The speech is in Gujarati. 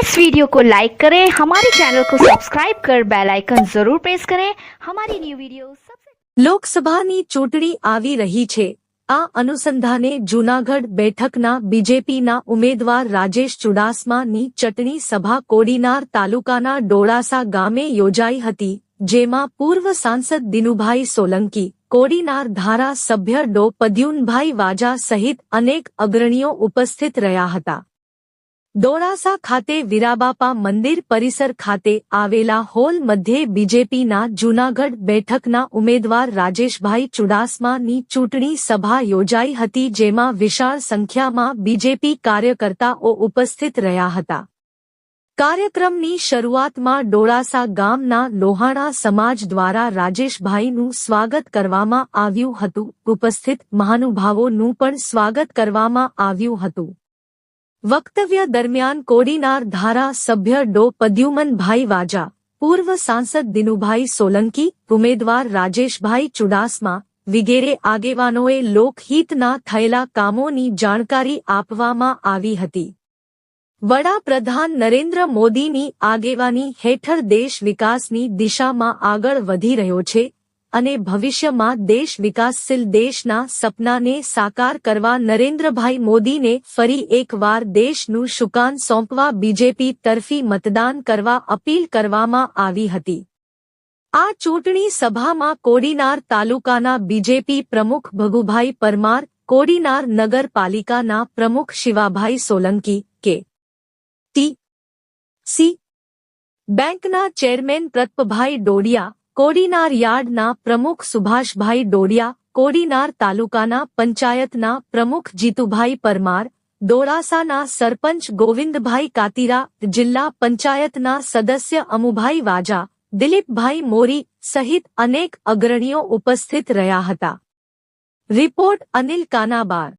इस वीडियो को लाइक करें, हमारे चैनल को सब्सक्राइब कर बेल आइकन जरूर प्रेस करें हमारी न्यू वीडियो सबसे। લોકસભાની ચૂંટણી આવી રહી છે। આ અનુસંધાને જૂનાગઢ બેઠકના બીજેપીના ઉમેદવાર રાજેશ ચુડાસમાની ચટણી સભા કોડીનાર તાલુકાના ડોળાસા ગામે યોજાઈ હતી, જેમાં પૂર્વ સાંસદ દિનુભાઈ સોલંકી, કોડીનાર ધારાસભ્ય ડો પદ્યુનભાઈ વાજા સહિત અનેક અગ્રણીઓ ઉપસ્થિત રહ્યા હતા। ડોળાસા ખાતે વીરાબાપા મંદિર પરિસર ખાતે આવેલા હોલ મધ્યે બીજેપીના જૂનાગઢ બેઠકના ઉમેદવાર રાજેશભાઈ ચુડાસમાની ચૂંટણી સભા યોજાઈ હતી, જેમાં વિશાળ સંખ્યામાં બીજેપી કાર્યકર્તાઓ ઉપસ્થિત રહ્યા હતા। કાર્યક્રમની શરૂઆતમાં ડોળાસા ગામના લોહાણા સમાજ દ્વારા રાજેશભાઈનું સ્વાગત કરવામાં આવ્યું હતું। ઉપસ્થિત મહાનુભાવોનું પણ સ્વાગત કરવામાં આવ્યું હતું। વક્તવ્ય દરમિયાન કોડીનાર ધારાસભ્ય ડો પદ્યુમનભાઈ વાજા, પૂર્વ સાંસદ દિનુભાઈ સોલંકી, ઉમેદવાર રાજેશભાઈ ચુડાસમા વિગેરે આગેવાનોએ લોકહિતના થયેલા કામોની જાણકારી આપવામાં આવી હતી। વડાપ્રધાન નરેન્દ્ર મોદીની આગેવાની હેઠળ દેશ વિકાસની દિશામાં આગળ વધી રહ્યો છે અને ભવિષ્યમાં દેશ વિકાસશીલ દેશના સપનાને સાકાર કરવા નરેન્દ્રભાઈ મોદીને ફરી એકવાર દેશનું શુકાન સોંપવા બીજેપી તરફી મતદાન કરવા અપીલ કરવામાં આવી હતી। આ ચૂંટણી સભામાં કોડીનાર તાલુકાના બીજેપી પ્રમુખ ભગુભાઈ પરમાર, કોડીનાર નગરપાલિકાના પ્રમુખ શિવાભાઈ સોલંકી, કે.ટી.સી. બેંકના ચેરમેન પ્રતપભાઈ ડોડિયા, કોડીનાર યાર્ડના પ્રમુખ સુભાષભાઈ ડોડિયા, કોડીનાર તાલુકાના પંચાયતના પ્રમુખ જીતુભાઈ પરમાર, ડોળાસાના સરપંચ ગોવિંદભાઈ કાતીરા, જિલ્લા પંચાયતના સદસ્ય અમુભાઈ વાજા, દિલીપભાઈ મોરી સહિત અનેક અગ્રણીઓ ઉપસ્થિત રહ્યા હતા। રિપોર્ટ અનિલ કાનાબાર।